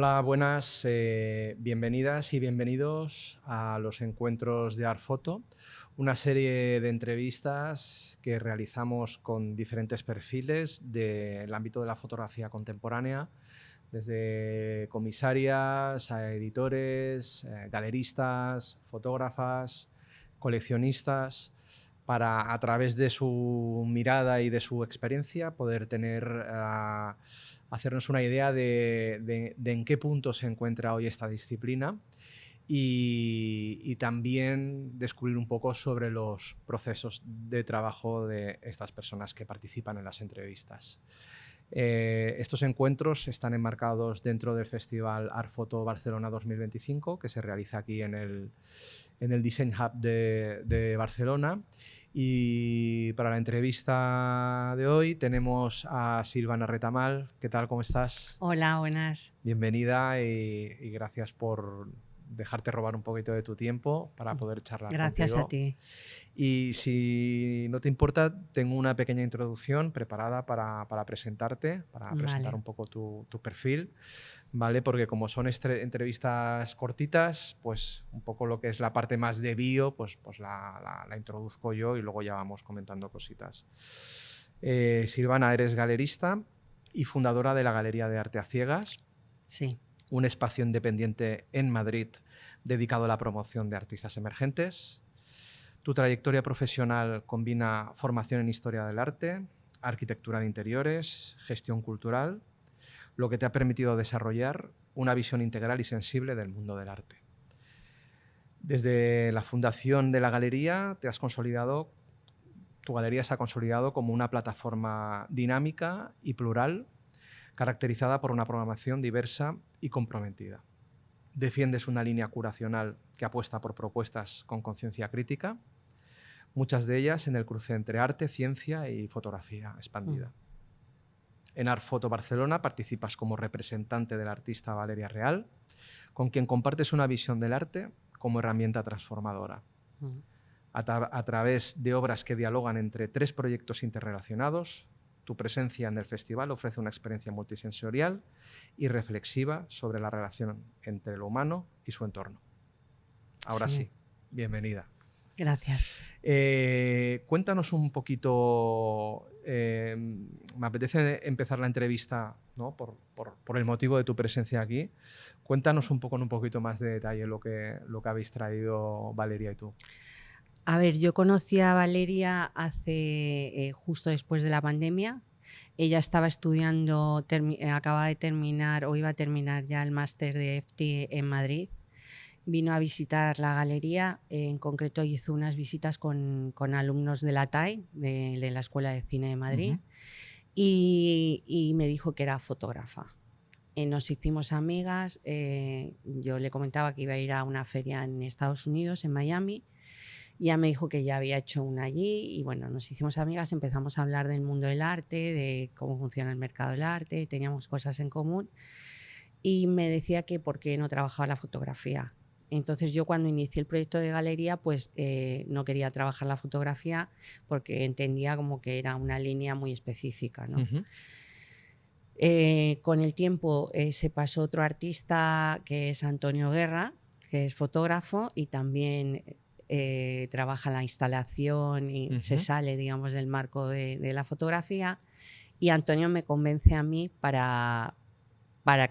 Hola, buenas, bienvenidas y bienvenidos a los encuentros de Artfoto, una serie de entrevistas que realizamos con diferentes perfiles del ámbito de la fotografía contemporánea, desde comisarias a editores, galeristas, fotógrafas, coleccionistas, para a través de su mirada y de su experiencia poder hacernos una idea de en qué punto se encuentra hoy esta disciplina y también descubrir un poco sobre los procesos de trabajo de estas personas que participan en las entrevistas. Estos encuentros están enmarcados dentro del Festival Artfoto Barcelona 2025, que se realiza aquí en el Design Hub de Barcelona. Y para la entrevista de hoy tenemos a Silvana Retamal. ¿Qué tal? ¿Cómo estás? Hola, buenas. Bienvenida y gracias por dejarte robar un poquito de tu tiempo para poder charlar Gracias a contigo. ti. Y si no te importa, tengo una pequeña introducción preparada para presentarte, para presentar Vale. un poco tu perfil, ¿vale? Porque como son entrevistas cortitas, pues un poco lo que es la parte más de bio, pues la introduzco yo y luego ya vamos comentando cositas. Silvana, eres galerista y fundadora de la Galería de Arte a Ciegas, Sí. un espacio independiente en Madrid dedicado a la promoción de artistas emergentes. Tu trayectoria profesional combina formación en historia del arte, arquitectura de interiores, gestión cultural, lo que te ha permitido desarrollar una visión integral y sensible del mundo del arte. Desde la fundación de la galería, tu galería se ha consolidado como una plataforma dinámica y plural, caracterizada por una programación diversa y comprometida. Defiendes una línea curacional que apuesta por propuestas con conciencia crítica, muchas de ellas en el cruce entre arte, ciencia y fotografía expandida. En Artfoto Barcelona participas como representante del artista Valeria Real, con quien compartes una visión del arte como herramienta transformadora. A través de obras que dialogan entre tres proyectos interrelacionados, tu presencia en el festival ofrece una experiencia multisensorial y reflexiva sobre la relación entre lo humano y su entorno. Ahora sí, bienvenida. Gracias. Cuéntanos un poquito, me apetece empezar la entrevista, ¿no? por el motivo de tu presencia aquí. Cuéntanos un poco en un poquito más de detalle lo que habéis traído Valeria y tú. A ver, yo conocí a Valeria justo después de la pandemia. Ella estaba estudiando, acaba de terminar o iba a terminar ya el máster de FT en Madrid. Vino a visitar la galería, en concreto hizo unas visitas con alumnos de la TAI, de la Escuela de Cine de Madrid, y me dijo que era fotógrafa. Nos hicimos amigas, yo le comentaba que iba a ir a una feria en Estados Unidos, en Miami, y ella me dijo que ya había hecho una allí y bueno, nos hicimos amigas, empezamos a hablar del mundo del arte, de cómo funciona el mercado del arte, teníamos cosas en común y me decía que por qué no trabajaba la fotografía. Entonces yo cuando inicié el proyecto de galería pues no quería trabajar la fotografía porque entendía como que era una línea muy específica, ¿no? Con el tiempo se pasó otro artista que es Antonio Guerra, que es fotógrafo y también trabaja la instalación y se sale, digamos, del marco de la fotografía. Y Antonio me convence a mí para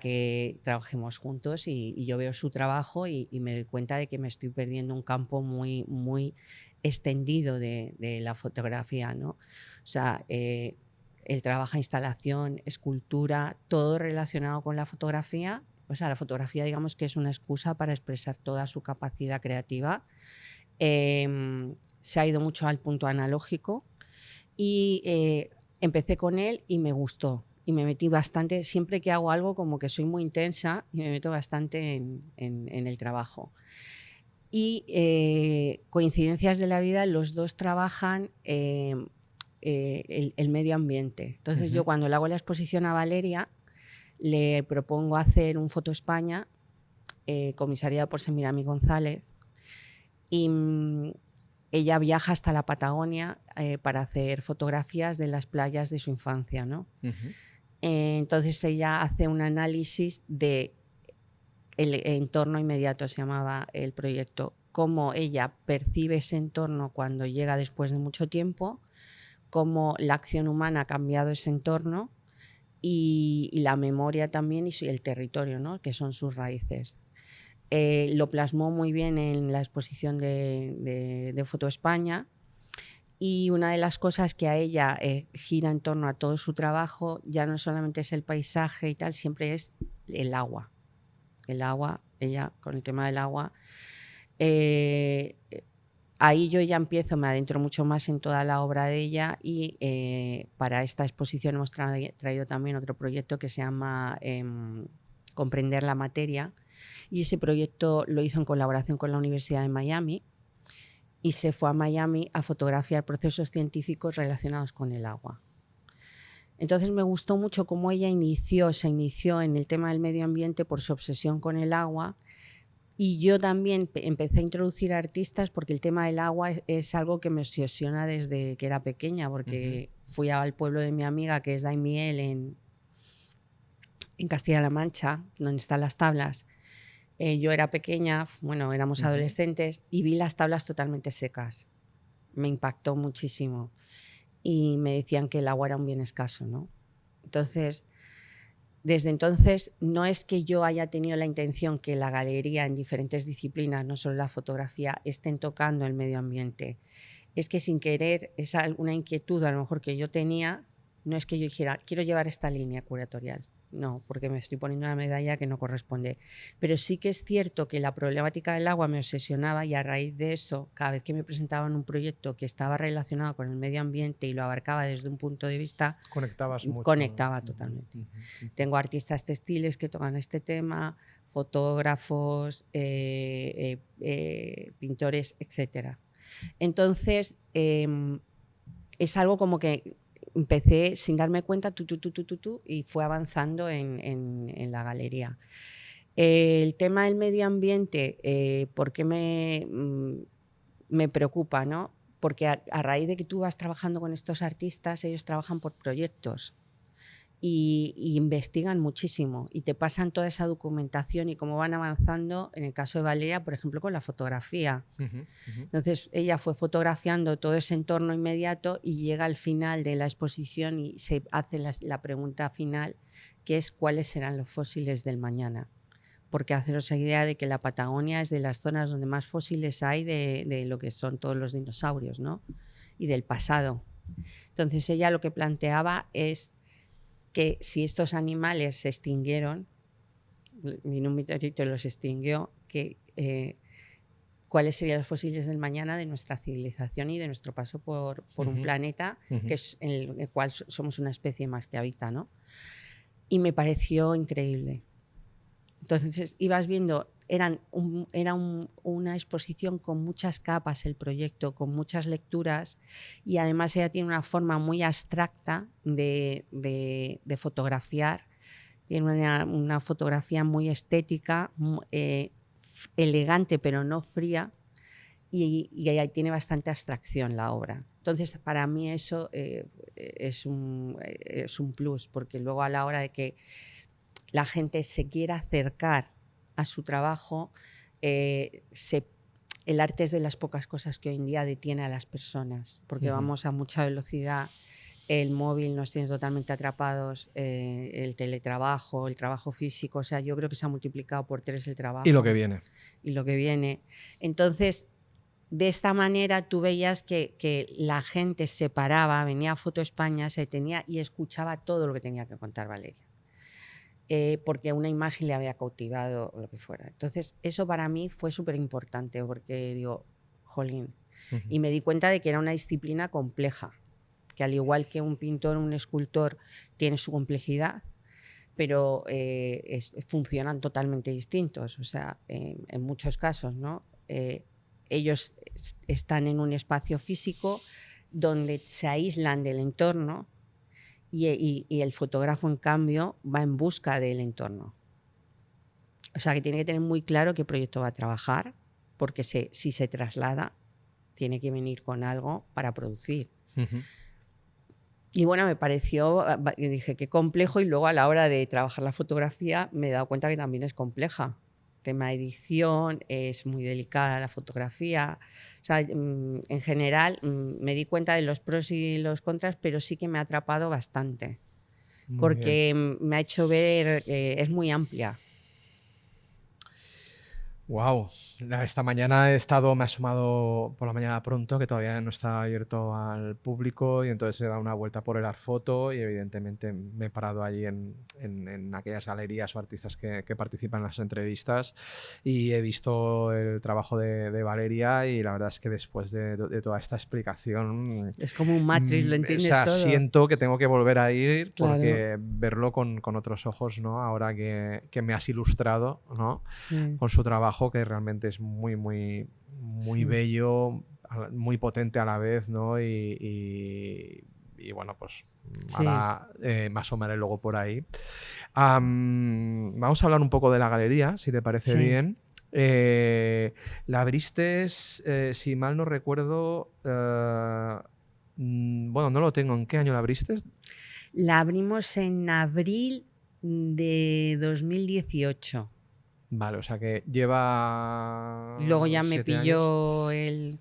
que trabajemos juntos y yo veo su trabajo y me doy cuenta de que me estoy perdiendo un campo muy, muy extendido de la fotografía, ¿no? O sea, él trabaja instalación, escultura, todo relacionado con la fotografía. O sea, la fotografía, digamos que es una excusa para expresar toda su capacidad creativa. Se ha ido mucho al punto analógico y empecé con él y me gustó. Y me metí bastante, siempre que hago algo como que soy muy intensa y me meto bastante en el trabajo. Y coincidencias de la vida, los dos trabajan el medio ambiente. Entonces yo cuando le hago la exposición a Valeria, le propongo hacer un Foto España, comisariado por Semiramis González, y ella viaja hasta la Patagonia para hacer fotografías de las playas de su infancia, ¿no? Entonces ella hace un análisis de el entorno inmediato se llamaba el proyecto, cómo ella percibe ese entorno cuando llega después de mucho tiempo, cómo la acción humana ha cambiado ese entorno y la memoria también y el territorio, ¿no? Que son sus raíces. Lo plasmó muy bien en la exposición de Foto España, y una de las cosas que a ella gira en torno a todo su trabajo ya no solamente es el paisaje y tal, siempre es el agua. El agua, ella con el tema del agua. Ahí yo ya empiezo, me adentro mucho más en toda la obra de ella y para esta exposición hemos traído también otro proyecto que se llama Comprender la materia, y ese proyecto lo hizo en colaboración con la Universidad de Miami y se fue a Miami a fotografiar procesos científicos relacionados con el agua. Entonces me gustó mucho cómo ella se inició en el tema del medio ambiente por su obsesión con el agua. Y yo también empecé a introducir artistas porque el tema del agua es algo que me obsesiona desde que era pequeña, porque fui al pueblo de mi amiga, que es Daimiel, en Castilla-La Mancha, donde están las tablas. Yo era pequeña, bueno, éramos adolescentes, y vi las tablas totalmente secas. Me impactó muchísimo. Y me decían que el agua era un bien escaso, ¿no? Entonces, desde entonces, no es que yo haya tenido la intención que la galería en diferentes disciplinas, no solo la fotografía, estén tocando el medio ambiente. Es que sin querer, es una inquietud a lo mejor que yo tenía, no es que yo dijera, quiero llevar esta línea curatorial. No, porque me estoy poniendo una medalla que no corresponde. Pero sí que es cierto que la problemática del agua me obsesionaba, y a raíz de eso, cada vez que me presentaban un proyecto que estaba relacionado con el medio ambiente y lo abarcaba desde un punto de vista, Conectabas mucho. conectaba totalmente. Tengo artistas textiles que tocan este tema, fotógrafos, pintores, etc. Entonces, es algo como que empecé sin darme cuenta, y fue avanzando en la galería. El tema del medio ambiente, ¿por qué me preocupa, ¿no? Porque a raíz de que tú vas trabajando con estos artistas, ellos trabajan por proyectos y investigan muchísimo y te pasan toda esa documentación y cómo van avanzando, en el caso de Valeria, por ejemplo, con la fotografía. Entonces ella fue fotografiando todo ese entorno inmediato y llega al final de la exposición y se hace la pregunta final, que es ¿cuáles serán los fósiles del mañana? Porque haceros la idea de que la Patagonia es de las zonas donde más fósiles hay de lo que son todos los dinosaurios, ¿no? Y del pasado. Entonces ella lo que planteaba es que si estos animales se extinguieron, vino un meteorito y los extinguió, ¿cuáles serían los fósiles del mañana de nuestra civilización y de nuestro paso por un planeta que es en el cual somos una especie más que habita, ¿no? Y me pareció increíble. Entonces ibas viendo, era una exposición con muchas capas, el proyecto, con muchas lecturas, y además ella tiene una forma muy abstracta de fotografiar. Tiene una fotografía muy estética, elegante pero no fría, y ahí tiene bastante abstracción la obra. Entonces para mí eso es un plus, porque luego a la hora de que la gente se quiera acercar a su trabajo, el arte es de las pocas cosas que hoy en día detiene a las personas, porque vamos a mucha velocidad, el móvil nos tiene totalmente atrapados, el teletrabajo, el trabajo físico, o sea, yo creo que se ha multiplicado por 3 el trabajo. Y lo que viene. Y lo que viene. Entonces, de esta manera tú veías que la gente se paraba, venía a Foto España, se detenía y escuchaba todo lo que tenía que contar Valeria. Porque una imagen le había cautivado o lo que fuera. Entonces, eso para mí fue súper importante, porque digo, jolín. Y me di cuenta de que era una disciplina compleja, que al igual que un pintor, un escultor tiene su complejidad, pero funcionan totalmente distintos. O sea, en muchos casos, ¿no? Ellos están en un espacio físico donde se aíslan del entorno, y el fotógrafo, en cambio, va en busca del entorno. O sea, que tiene que tener muy claro qué proyecto va a trabajar, porque si se traslada, tiene que venir con algo para producir. Y bueno, me pareció, dije, qué complejo, y luego a la hora de trabajar la fotografía me he dado cuenta que también es compleja. tema edición, es muy delicada la fotografía. O sea, en general me di cuenta de los pros y los contras, pero sí que me ha atrapado bastante, Muy bien. porque me ha hecho ver que es muy amplia. Wow, esta mañana me he asomado por la mañana pronto, que todavía no está abierto al público, y entonces he dado una vuelta por el Arfoto y evidentemente me he parado allí en aquellas galerías o artistas que participan en las entrevistas, y he visto el trabajo de Valeria, y la verdad es que después de toda esta explicación, Es como un Matrix, lo o entiendes sea, todo. siento que tengo que volver a ir Claro. porque verlo con otros ojos, ¿no? Ahora que me has ilustrado, ¿no? Sí, Con su trabajo, que realmente es muy, muy, muy sí. bello, muy potente a la vez, ¿no? Y bueno, pues Sí, ahora me asomaré luego por ahí. Vamos a hablar un poco de la galería, si te parece sí. bien. La abriste, si mal no recuerdo, bueno, no lo tengo. ¿En qué año la abriste? La abrimos en abril de 2018. Vale, o sea que lleva Luego ya me 7 años. pilló el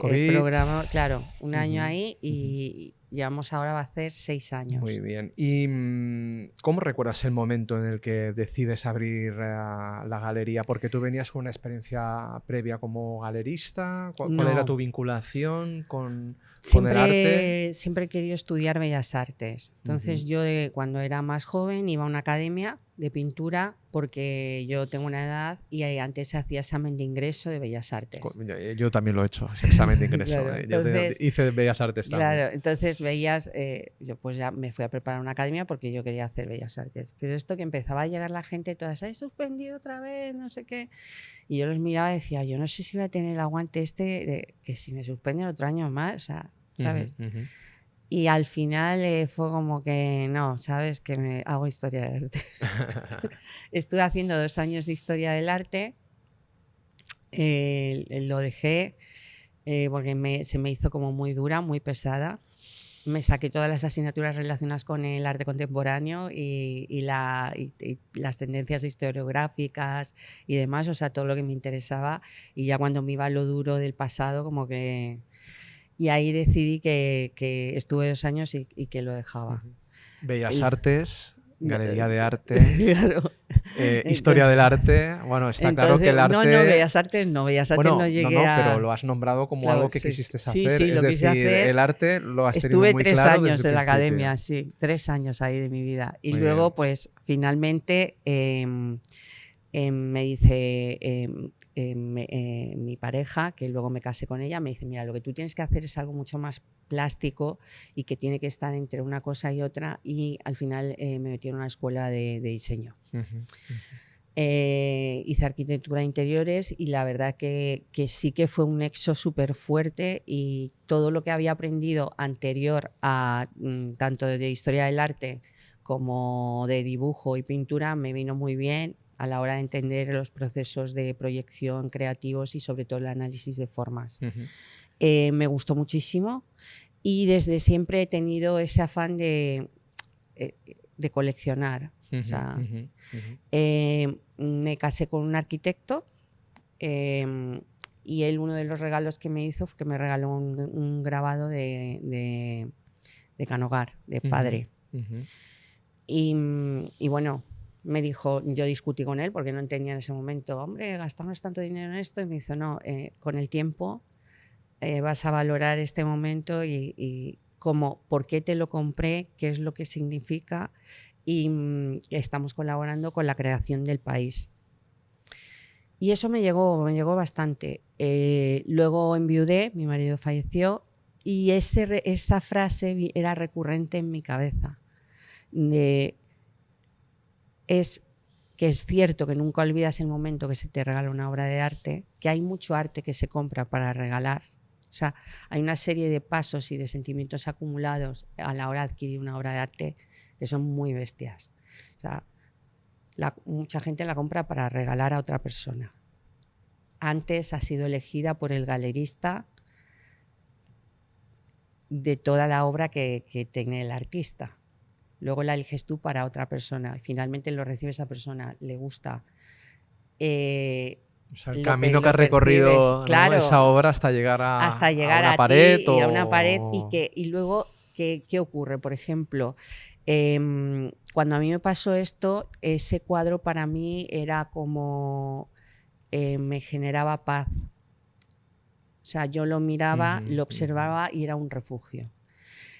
COVID. programa, claro, un año Ujú, ahí ujú. y llevamos ahora va a hacer 6 Muy años. bien. ¿Y cómo recuerdas el momento en el que decides abrir la galería? Porque tú venías con una experiencia previa como galerista. ¿Cuál era tu No, vinculación con el arte? siempre he querido estudiar Bellas Artes. Entonces Ujú. yo cuando era más joven iba a una academia de pintura porque yo tengo una edad y antes se hacía examen de ingreso de Bellas Artes. Yo también lo he hecho, ese examen de ingreso. Claro, Yo entonces hice Bellas Artes también. claro, entonces veías, yo pues ya me fui a preparar una academia porque yo quería hacer Bellas Artes. Pero esto que empezaba a llegar la gente, todas, ¿has suspendido otra vez? No sé qué. Y yo los miraba y decía, yo no sé si voy a tener el aguante de que si me suspenden otro año más, o sea, Ujú, ¿sabes? ujú. Y al final fue como que no, ¿sabes? Que me hago historia del arte. Estuve haciendo 2 años de historia del arte, lo dejé porque se me hizo como muy dura, muy pesada. Me saqué todas las asignaturas relacionadas con el arte contemporáneo y las tendencias historiográficas y demás, o sea, todo lo que me interesaba. Y ya cuando me iba a lo duro del pasado, como que... Y ahí decidí que estuve 2 años y que lo dejaba. Ujú. Bellas El- Artes, no, Galería de Arte, claro. Historia Entonces, del arte. Bueno, está claro que el no, arte. Bellas Artes no Bueno, no, llegué no, pero a... lo has nombrado como Claro, algo que sí, quisiste sí, hacer. sí, Es lo quise decir, hacer. el arte lo has tenido Estuve muy 3 claro desde años el en la principio. academia, sí, 3 años ahí de mi vida. Y Muy luego, bien. pues, finalmente me dice mi pareja, que luego me casé con ella, me dice, mira, lo que tú tienes que hacer es algo mucho más plástico y que tiene que estar entre una cosa y otra. Y al final me metí en una escuela de diseño. Ujú, ujú. Hice arquitectura de interiores y la verdad que sí que fue un nexo súper fuerte y todo lo que había aprendido anterior a tanto de historia del arte como de dibujo y pintura me vino muy bien a la hora de entender los procesos de proyección creativos y sobre todo el análisis de formas. Ujú, Me gustó muchísimo y desde siempre he tenido ese afán de coleccionar. O ujú, sea, ujú, ujú. me casé con un arquitecto y él uno de los regalos que me hizo fue que me regaló un grabado de Canogar, de Ujú, padre. ujú. Y bueno, me dijo, yo discutí con él porque no entendía en ese momento, hombre, gastamos tanto dinero en esto. Y me dijo, no, con el tiempo vas a valorar este momento y como por qué te lo compré, qué es lo que significa y estamos colaborando con la creación del país. Y eso me llegó bastante. Luego enviudé, mi marido falleció y esa frase era recurrente en mi cabeza. Es que es cierto que nunca olvidas el momento que se te regala una obra de arte, que hay mucho arte que se compra para regalar. O sea, hay una serie de pasos y de sentimientos acumulados a la hora de adquirir una obra de arte que son muy bestias. O sea, mucha gente la compra para regalar a otra persona. Antes ha sido elegida por el galerista de toda la obra que tiene el artista. Luego la eliges tú para otra persona y finalmente lo recibe esa persona, le gusta O sea, el lo, camino que lo has percibes, recorrido, ¿no? claro, Esa obra hasta llegar hasta a llegar una a ti pared y a una pared o... y luego, ¿qué ocurre? Por ejemplo, cuando a mí me pasó esto, ese cuadro para mí era como me generaba paz. O sea, yo lo miraba, Ujú, lo ujú. observaba y era un refugio.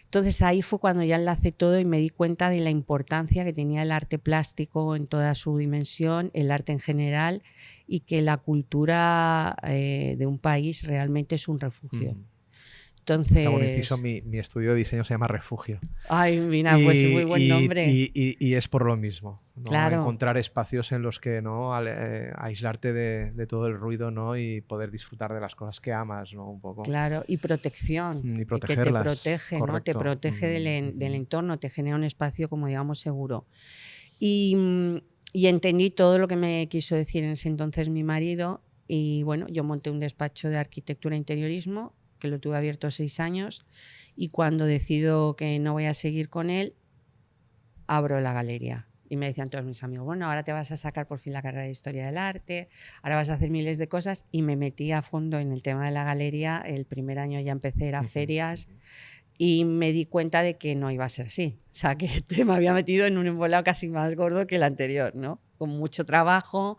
Entonces ahí fue cuando ya enlacé todo y me di cuenta de la importancia que tenía el arte plástico en toda su dimensión, el arte en general, y que la cultura de un país realmente es un refugio. Ujú. Está bueno, inciso, Entonces, mi estudio de diseño se llama Refugio. ay, mira, pues es Y, muy buen y- nombre. y es por lo mismo, ¿no? Claro, Encontrar espacios en los que no aislarte de todo el ruido, ¿no? Y poder disfrutar de las cosas que amas, ¿no? Un poco. claro. Y protección, Y que te protegerlas, protege, ¿no? Te correcto. protege Ujú, del ujú, entorno, te genera un espacio, como digamos, seguro. Y, y entendí todo lo que me quiso decir en ese entonces mi marido y bueno, yo monté un despacho de arquitectura e interiorismo que lo tuve abierto 6 años y cuando decido que no voy a seguir con él, abro la galería. Y me decían todos mis amigos, bueno, ahora te vas a sacar por fin la carrera de Historia del Arte, ahora vas a hacer miles de cosas y me metí a fondo en el tema de la galería. El primer año ya empecé, era ujú, ferias ujú. y me di cuenta de que no iba a ser así. O sea, que me había metido en un embolado casi más gordo que el anterior, ¿no? Con mucho trabajo,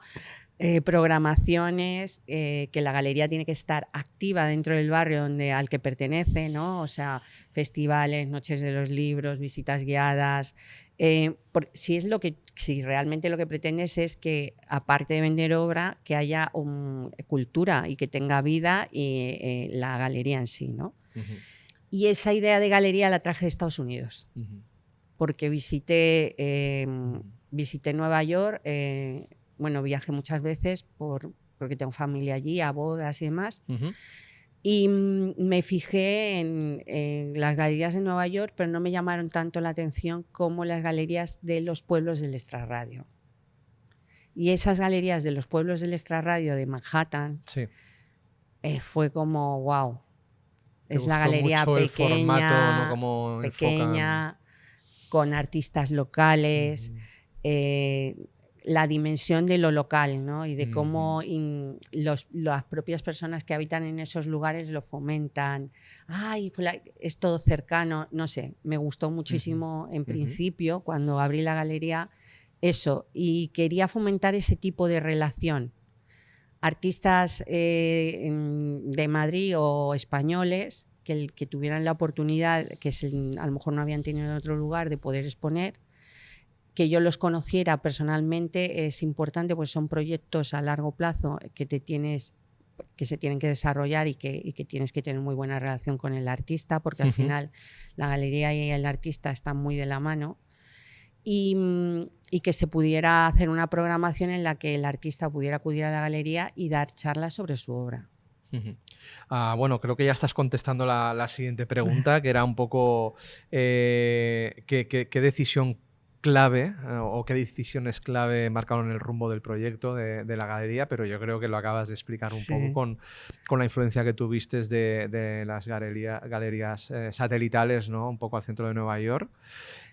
programaciones, que la galería tiene que estar activa dentro del barrio al que pertenece, ¿no? O sea, festivales, noches de los libros, visitas guiadas. Si realmente lo que pretendes es que, aparte de vender obra, que haya cultura y que tenga vida y, la galería en sí, ¿no? Ujú, Y esa idea de galería la traje de Estados Unidos, ujú, porque ujú, visité Nueva York, bueno, viajé muchas veces porque tengo familia allí, a bodas y demás, ujú, y me fijé en las galerías de Nueva York, pero no me llamaron tanto la atención como las galerías de los pueblos del extrarradio. Y esas galerías de los pueblos del extrarradio de Manhattan sí. fue como, wow, Te es la gustó galería mucho el formato, ¿no? pequeña, Cómo enfocan. pequeña, con artistas locales, Ujú, eh, la dimensión de lo local, ¿no? Y de ujú, cómo las propias personas que habitan en esos lugares lo fomentan. Ay, es todo cercano, no sé, me gustó ujú, muchísimo en ujú, principio cuando abrí la galería eso y quería fomentar ese tipo de relación. Artistas de Madrid o españoles que tuvieran la oportunidad, a lo mejor no habían tenido en otro lugar, de poder exponer, que yo los conociera personalmente es importante, pues son proyectos a largo plazo que se tienen que desarrollar y que tienes que tener muy buena relación con el artista, porque al ujú. final la galería y el artista están muy de la mano. Y que se pudiera hacer una programación en la que el artista pudiera acudir a la galería y dar charlas sobre su obra. Ujú. Bueno, creo que ya estás contestando la siguiente pregunta, que era un poco qué decisión clave o qué decisiones clave marcaron el rumbo del proyecto de la galería, pero yo creo que lo acabas de explicar un poco Sí. con la influencia que tuviste de las galerías satelitales, ¿no? Un poco al centro de Nueva York.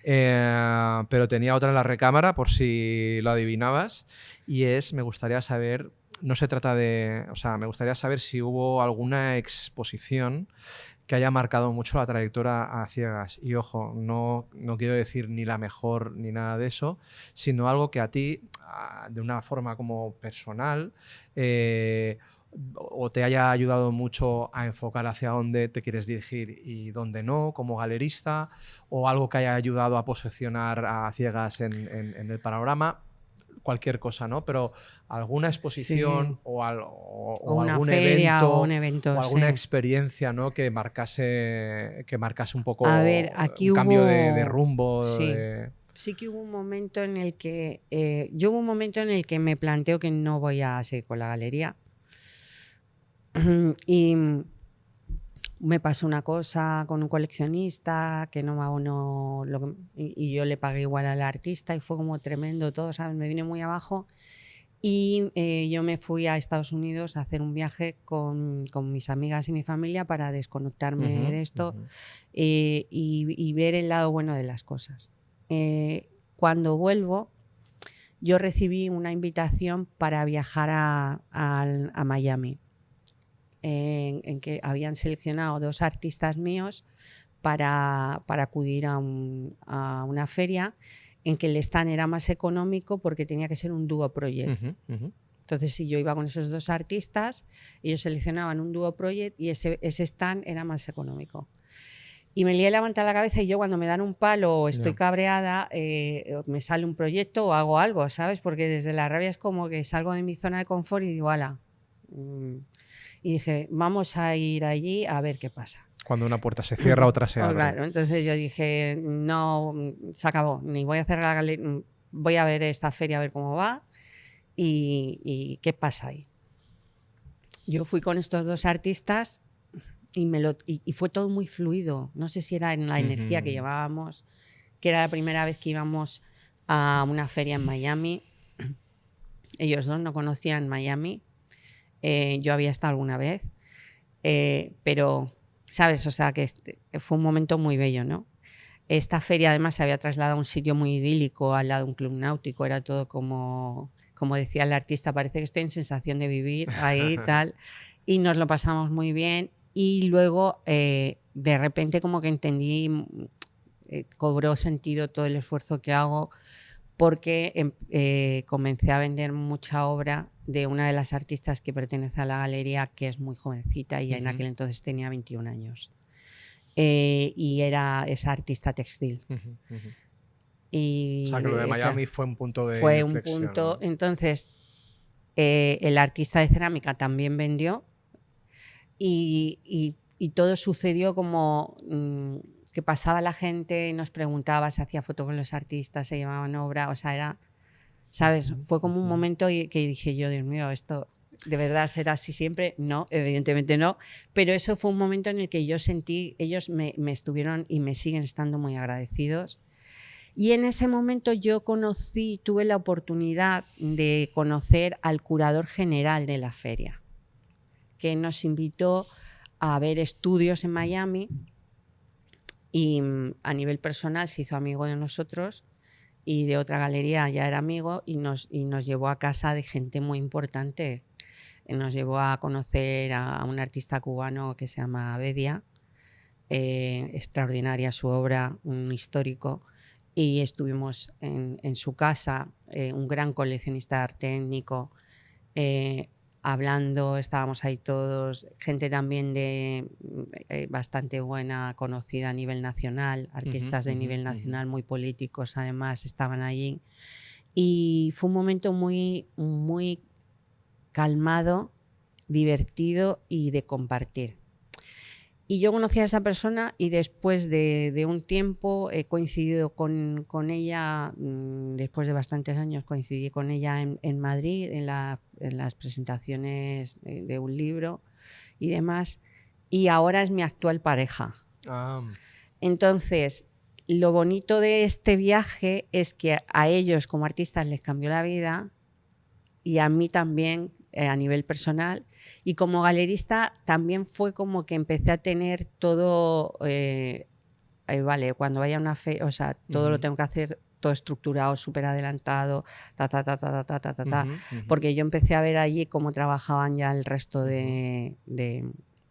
Pero tenía otra en la recámara, por si lo adivinabas, y me gustaría saber, no se trata de, o sea, me gustaría saber si hubo alguna exposición que haya marcado mucho la trayectoria a ciegas. Y ojo, no quiero decir ni la mejor ni nada de eso, sino algo que a ti, de una forma como personal, o te haya ayudado mucho a enfocar hacia dónde te quieres dirigir y dónde no, como galerista, o algo que haya ayudado a posicionar a ciegas en el panorama, cualquier cosa, ¿no? Pero alguna Sí. exposición O o una algún feria o un evento evento, o alguna sí. experiencia, ¿no? que marcase un A ver, poco aquí un cambio de hubo, rumbo. sí, sí que hubo un momento en el que, yo hubo un momento en el que me planteo que no voy a seguir con la galería. Y me pasó una cosa con un coleccionista que no me abonó y yo le pagué igual al artista y fue como tremendo todo, ¿sabes? Me vine muy abajo y yo me fui a Estados Unidos a hacer un viaje con mis amigas y mi familia para desconectarme Ujú, de esto ujú, y ver el lado bueno de las cosas. Cuando vuelvo, yo recibí una invitación para viajar a Miami, en que habían seleccionado 2 artistas míos para acudir a una feria en que el stand era más económico porque tenía que ser un dúo project. Entonces, si yo iba con esos 2 artistas, ellos seleccionaban un dúo project y ese stand era más económico. Y me lié levantar la cabeza y yo cuando me dan un palo o estoy cabreada, me sale un proyecto o hago algo, ¿sabes? Porque desde la rabia es como que salgo de mi zona de confort y digo, ala. Y dije, vamos a ir allí a ver qué pasa. Cuando una puerta se cierra, otra se abre. Claro, entonces yo dije, no, se acabó, ni voy a hacer la galería, voy a ver esta feria a ver cómo va y qué pasa ahí. Yo fui con estos 2 artistas y fue todo muy fluido. No sé si era en la energía que llevábamos, que era la primera vez que íbamos a una feria en Miami. Ellos 2 no conocían Miami. Yo había estado alguna vez, pero, ¿sabes? O sea, que fue un momento muy bello, ¿no? Esta feria además se había trasladado a un sitio muy idílico, al lado de un club náutico, era todo como decía el artista, parece que estoy en sensación de vivir ahí y tal, y nos lo pasamos muy bien. Y luego, de repente, como que entendí, cobró sentido todo el esfuerzo que hago, porque comencé a vender mucha obra de una de las artistas que pertenece a la galería, que es muy jovencita y en aquel entonces tenía 21 años. Y era esa artista textil. Y, o sea, que lo de Miami fue un punto de fue inflexión, un punto, ¿no? Entonces, el artista de cerámica también vendió y todo sucedió como que pasaba la gente, nos preguntaba, se hacía foto con los artistas, se llevaban obra, o sea, era, ¿sabes? Fue como un momento que dije yo, Dios mío, esto de verdad será así siempre. No, evidentemente no, pero eso fue un momento en el que yo sentí, ellos me estuvieron y me siguen estando muy agradecidos. Y en ese momento yo tuve la oportunidad de conocer al curador general de la feria, que nos invitó a ver estudios en Miami y a nivel personal se hizo amigo de nosotros y de otra galería ya era amigo y nos llevó a casa de gente muy importante. Nos llevó a conocer a un artista cubano que se llama Bedia, extraordinaria su obra, un histórico, y estuvimos en su casa, un gran coleccionista de arte étnico, hablando, estábamos ahí todos, gente también de bastante buena, conocida a nivel nacional, artistas de nivel nacional, muy políticos además, estaban allí. Y fue un momento muy, muy calmado, divertido y de compartir. Y yo conocí a esa persona y después de un tiempo he coincidido con ella, después de bastantes años coincidí con ella en Madrid, en las presentaciones de un libro y demás, y ahora es mi actual pareja. Entonces, lo bonito de este viaje es que a ellos como artistas les cambió la vida y a mí también, a nivel personal, y como galerista también fue como que empecé a tener todo, vale, cuando vaya a una feria, o sea, todo lo tengo que hacer todo estructurado, súper adelantado, porque yo empecé a ver allí cómo trabajaban ya el resto de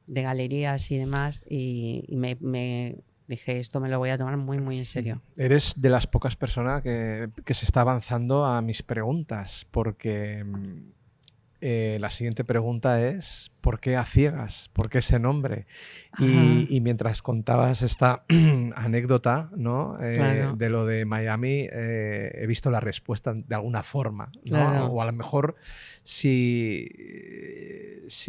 galerías y demás, y me dije, esto me lo voy a tomar muy, muy en serio. Eres de las pocas personas que se está avanzando a mis preguntas, porque la siguiente pregunta es ¿por qué a ciegas? ¿Por qué ese nombre? Y mientras contabas esta anécdota, ¿no? Claro. De lo de Miami, he visto la respuesta de alguna forma, ¿no? Claro. O a lo mejor si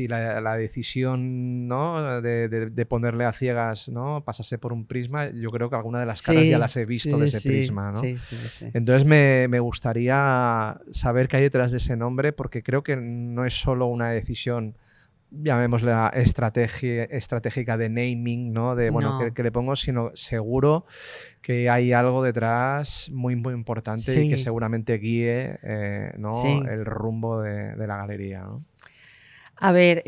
la decisión, ¿no? de ponerle a ciegas, ¿no? pasase por un prisma, yo creo que alguna de las caras ya las he visto de ese prisma, ¿no? Sí. Entonces me gustaría saber qué hay detrás de ese nombre, porque creo que no es solo una decisión, llamémosla estratégica de naming, ¿no? De, bueno, No. que le pongo, sino seguro que hay algo detrás muy, muy importante y que seguramente guíe ¿no? Sí. el rumbo de la galería, ¿no? A ver,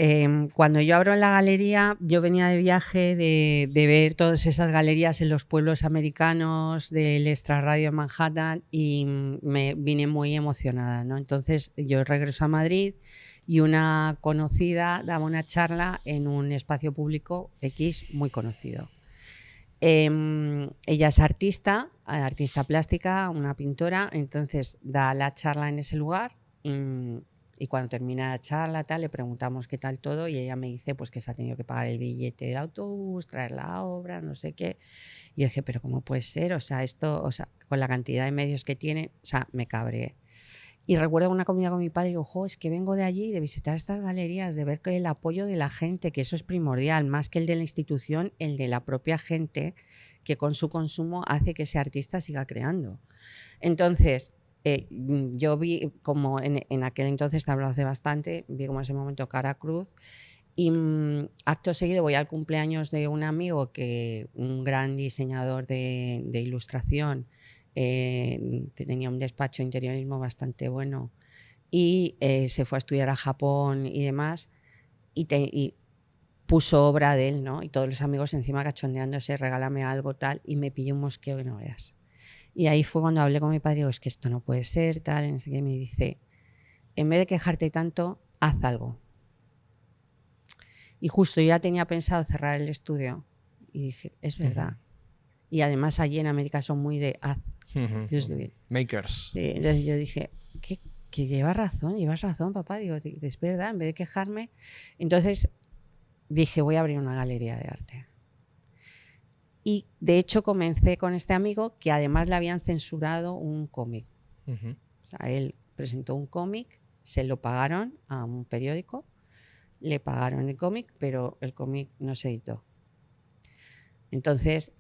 cuando yo abro la galería, yo venía de viaje de ver todas esas galerías en los pueblos americanos del extrarradio en Manhattan y me vine muy emocionada, ¿no? Entonces yo regreso a Madrid y una conocida daba una charla en un espacio público X muy conocido. Ella es artista plástica, una pintora, entonces da la charla en ese lugar y cuando termina la charla tal, le preguntamos qué tal todo y ella me dice pues que se ha tenido que pagar el billete del autobús, traer la obra, no sé qué. Y yo dije, pero ¿cómo puede ser? O sea, esto, o sea, con la cantidad de medios que tiene, o sea, me cabreé. Y recuerdo una comida con mi padre y digo, jo, es que vengo de allí, de visitar estas galerías, de ver que el apoyo de la gente, que eso es primordial, más que el de la institución, el de la propia gente, que con su consumo hace que ese artista siga creando. Entonces, yo vi como en aquel entonces, te hablo hace bastante, vi como en ese momento cara cruz y acto seguido voy al cumpleaños de un amigo, un gran diseñador de ilustración, tenía un despacho de interiorismo bastante bueno y se fue a estudiar a Japón y demás y puso obra de él, ¿no? Y todos los amigos encima cachondeándose, regálame algo, tal, y me pilló un mosqueo que no veas. Y ahí fue cuando hablé con mi padre, digo, es que esto no puede ser, tal, y no sé qué, me dice, en vez de quejarte tanto, haz algo. Y justo yo ya tenía pensado cerrar el estudio y dije, es verdad. Y además allí en América son muy de haz. Makers. Entonces yo dije, que llevas razón, papá. Digo, es verdad, en vez de quejarme. Entonces dije, voy a abrir una galería de arte. Y de hecho comencé con este amigo que además le habían censurado un cómic. O sea, él presentó un cómic, se lo pagaron a un periódico, le pagaron el cómic, pero el cómic no se editó. Entonces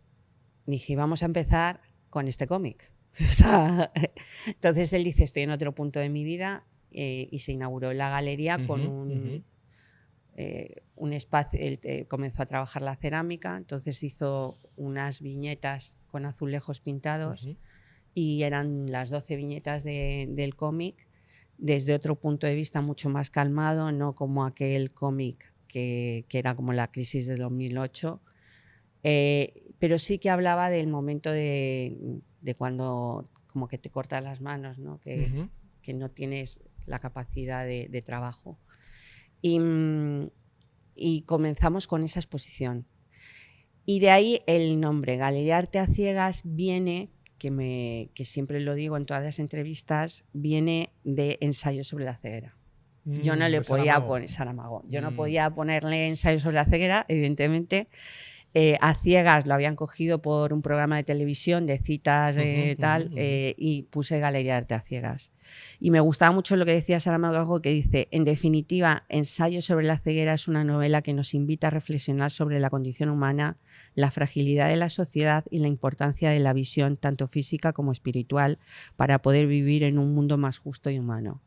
dije, vamos a empezar con este cómic. O sea, entonces él dice, estoy en otro punto de mi vida y se inauguró la galería con un espacio. Él comenzó a trabajar la cerámica, entonces hizo unas viñetas con azulejos pintados y eran las 12 viñetas del cómic desde otro punto de vista mucho más calmado, no como aquel cómic que era como la crisis de 2008, pero sí que hablaba del momento de cuando como que te cortas las manos, ¿no? Que no tienes la capacidad de trabajo. Y comenzamos con esa exposición. Y de ahí el nombre, Galería Arte a Ciegas, viene, que siempre lo digo en todas las entrevistas, viene de ensayo sobre la ceguera. Yo no le podía poner Saramago. Yo no podía ponerle ensayo sobre la ceguera, evidentemente. A Ciegas lo habían cogido por un programa de televisión de citas y puse Galería de Arte a Ciegas. Y me gustaba mucho lo que decía Saramago, que dice, en definitiva, Ensayo sobre la ceguera es una novela que nos invita a reflexionar sobre la condición humana, la fragilidad de la sociedad y la importancia de la visión, tanto física como espiritual, para poder vivir en un mundo más justo y humano.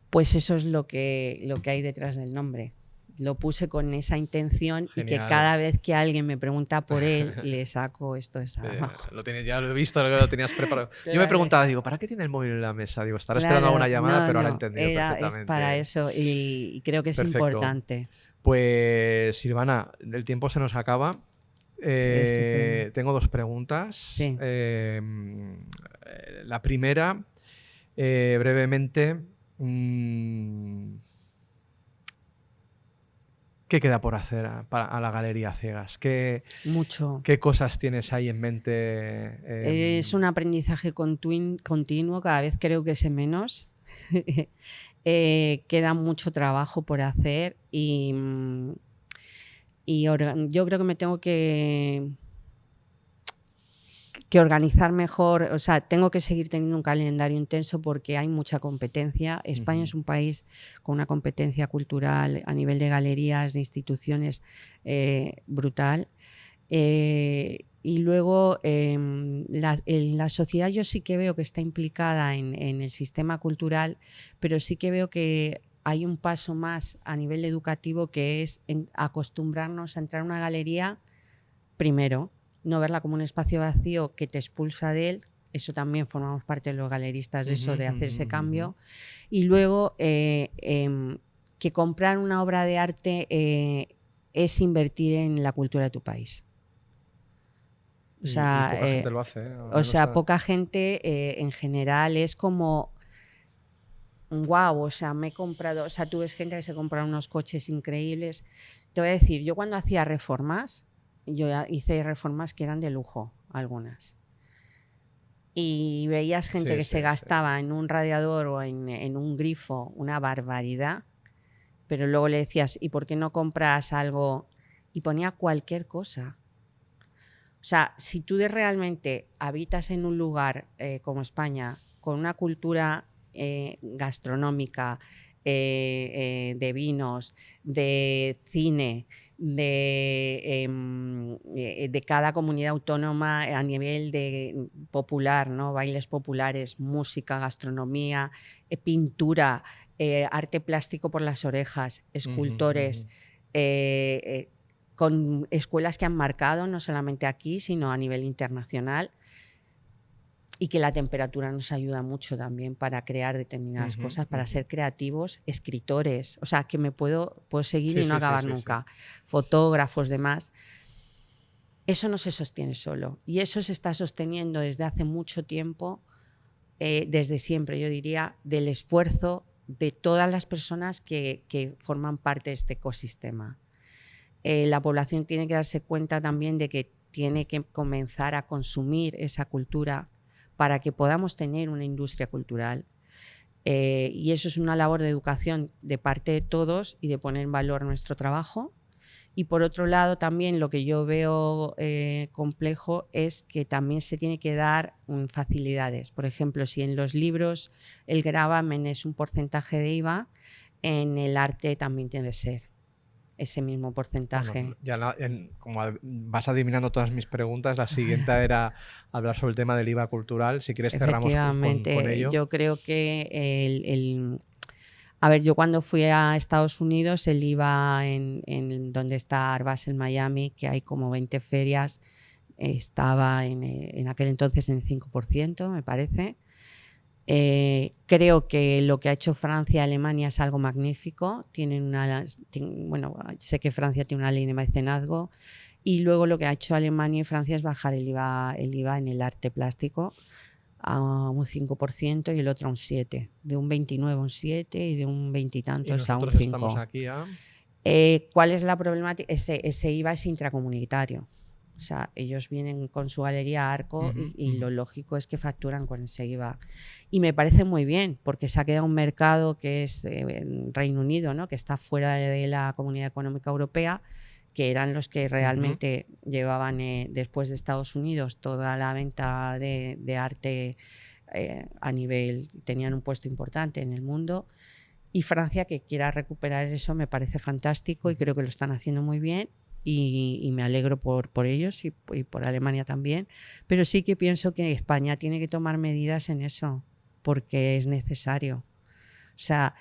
Pues eso es lo que hay detrás del nombre. Lo puse con esa intención. Genial. Y que cada vez que alguien me pregunta por él, le saco esto de Saramago. Ya lo he visto, lo tenías preparado. Claro. Yo me preguntaba, digo, ¿para qué tiene el móvil en la mesa? Digo, estará esperando alguna llamada, pero ahora he entendido perfectamente. Es para eso y creo que es importante. Pues, Silvana, el tiempo se nos acaba. Tengo dos preguntas. Sí. La primera, brevemente, ¿qué queda por hacer a la Galería Ciegas? Mucho. ¿Qué cosas tienes ahí en mente? Es un aprendizaje continuo, cada vez creo que sé menos. Queda mucho trabajo por hacer y yo creo que me tengo que organizar mejor, o sea, tengo que seguir teniendo un calendario intenso porque hay mucha competencia. España es un país con una competencia cultural a nivel de galerías, de instituciones brutal. Y luego la sociedad yo sí que veo que está implicada en el sistema cultural, pero sí que veo que hay un paso más a nivel educativo que es acostumbrarnos a entrar a una galería primero, no verla como un espacio vacío que te expulsa de él. Eso también formamos parte de los galeristas de eso, de hacer ese cambio. Y luego que comprar una obra de arte es invertir en la cultura de tu país. O Y sea, poca gente lo hace, al menos poca gente en general es como, wow, o sea, me he comprado, o sea, tú ves gente que se compra unos coches increíbles. Te voy a decir, yo cuando hacía reformas, yo hice reformas que eran de lujo, algunas. Y veías gente que se gastaba en un radiador o en un grifo una barbaridad, pero luego le decías, ¿y por qué no compras algo? Y ponía cualquier cosa. O sea, si tú realmente habitas en un lugar como España, con una cultura gastronómica, de vinos, de cine, de cada comunidad autónoma a nivel de popular, ¿no? Bailes populares, música, gastronomía, pintura, arte plástico por las orejas, escultores, con escuelas que han marcado no solamente aquí, sino a nivel internacional, y que la temperatura nos ayuda mucho también para crear determinadas cosas, para ser creativos, escritores, o sea, que puedo seguir y no acabar nunca, fotógrafos, demás. Eso no se sostiene solo, y eso se está sosteniendo desde hace mucho tiempo, desde siempre, yo diría, del esfuerzo de todas las personas que forman parte de este ecosistema. La población tiene que darse cuenta también de que tiene que comenzar a consumir esa cultura para que podamos tener una industria cultural. Y eso es una labor de educación de parte de todos y de poner en valor nuestro trabajo. Y por otro lado, también lo que yo veo complejo es que también se tiene que dar facilidades. Por ejemplo, si en los libros el gravamen es un porcentaje de IVA, en el arte también debe ser ese mismo porcentaje. Bueno, ya como vas adivinando todas mis preguntas, la siguiente era hablar sobre el tema del IVA cultural. Si quieres cerramos con ello. Yo creo que a ver, yo cuando fui a Estados Unidos, el IVA en donde está Art Basel Miami, que hay como 20 ferias, estaba en aquel entonces en el 5%, me parece. Creo que lo que ha hecho Francia y Alemania es algo magnífico. Bueno, sé que Francia tiene una ley de mecenazgo, y luego lo que ha hecho Alemania y Francia es bajar el IVA en el arte plástico a un 5% y el otro a un 7%, de un 29% a un 7% y de un 20 y tantos a un 5%. Estamos aquí a... ¿Cuál es la problemática? Ese IVA es intracomunitario. O sea, ellos vienen con su galería Arco y lo lógico es que facturan con ese IVA. Y me parece muy bien, porque se ha quedado un mercado que es Reino Unido, ¿no? Que está fuera de la Comunidad Económica Europea, que eran los que realmente llevaban, después de Estados Unidos, toda la venta de arte a nivel, tenían un puesto importante en el mundo. Y Francia, que quiera recuperar eso, me parece fantástico y creo que lo están haciendo muy bien. Y me alegro por ellos y por Alemania también, pero sí que pienso que España tiene que tomar medidas en eso, porque es necesario. O sea,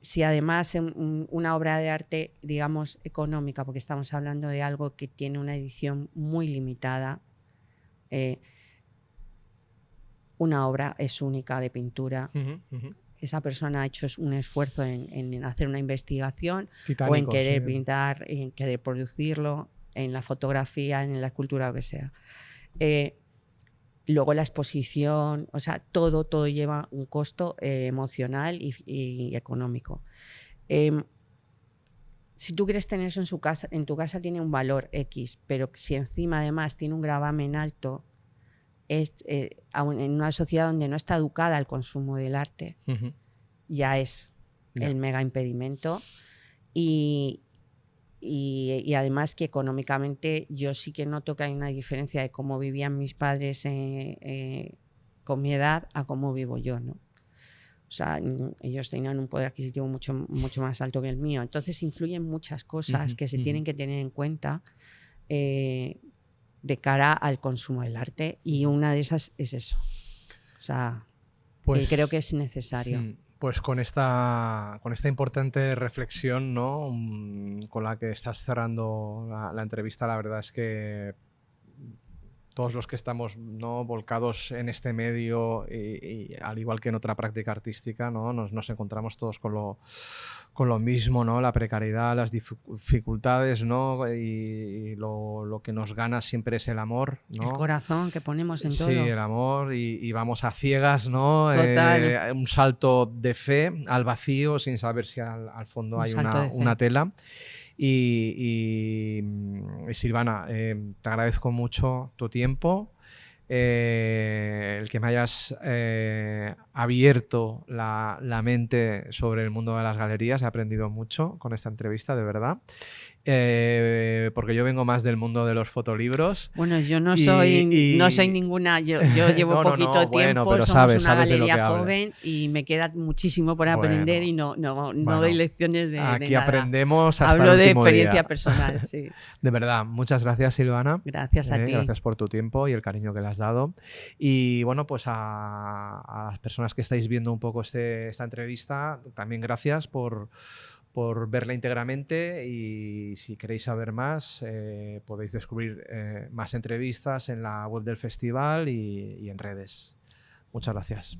si además una obra de arte, digamos, económica, porque estamos hablando de algo que tiene una edición muy limitada, una obra es única de pintura, esa persona ha hecho un esfuerzo en hacer una investigación o en querer pintar, en querer producirlo, en la fotografía, en la escultura, lo que sea. Luego la exposición, o sea, todo lleva un costo emocional y económico. Si tú quieres tener eso en tu casa tiene un valor X, pero si encima además tiene un gravamen alto, en una sociedad donde no está educada al consumo del arte, ya es el mega impedimento. Y además que económicamente yo sí que noto que hay una diferencia de cómo vivían mis padres con mi edad a cómo vivo yo, ¿no? O sea, ellos tenían un poder adquisitivo mucho, mucho más alto que el mío. Entonces influyen muchas cosas que se tienen que tener en cuenta de cara al consumo del arte, y una de esas es eso. O sea, pues, creo que es necesario. Pues con esta importante reflexión, ¿no? Con la que estás cerrando la entrevista, la verdad es que todos los que estamos, ¿no?, volcados en este medio y al igual que en otra práctica artística, ¿no?, nos encontramos todos con lo mismo, ¿no?, la precariedad, las dificultades, ¿no?, y lo que nos gana siempre es el amor, ¿no? El corazón que ponemos en todo. Sí, el amor y vamos a ciegas, ¿no? Total. Un salto de fe al vacío sin saber si al fondo Un hay salto de fe. una tela. Y Silvana, te agradezco mucho tu tiempo, el que me hayas abierto la mente sobre el mundo de las galerías. He aprendido mucho con esta entrevista, de verdad. Porque yo vengo más del mundo de los fotolibros. Bueno, yo no soy ninguna, yo llevo poquito tiempo, bueno, pero somos una sabes de lo galería que hablas. joven y me queda muchísimo por aprender y no doy lecciones de aquí nada. aprendemos hasta Hablo el de último experiencia día. personal, sí. De verdad, muchas gracias, Silvana. Gracias a ti. Gracias por tu tiempo y el cariño que le has dado. Y bueno, pues a las personas que estáis viendo un poco esta entrevista, también gracias por verla íntegramente, y si queréis saber más podéis descubrir más entrevistas en la web del festival y en redes. Muchas gracias.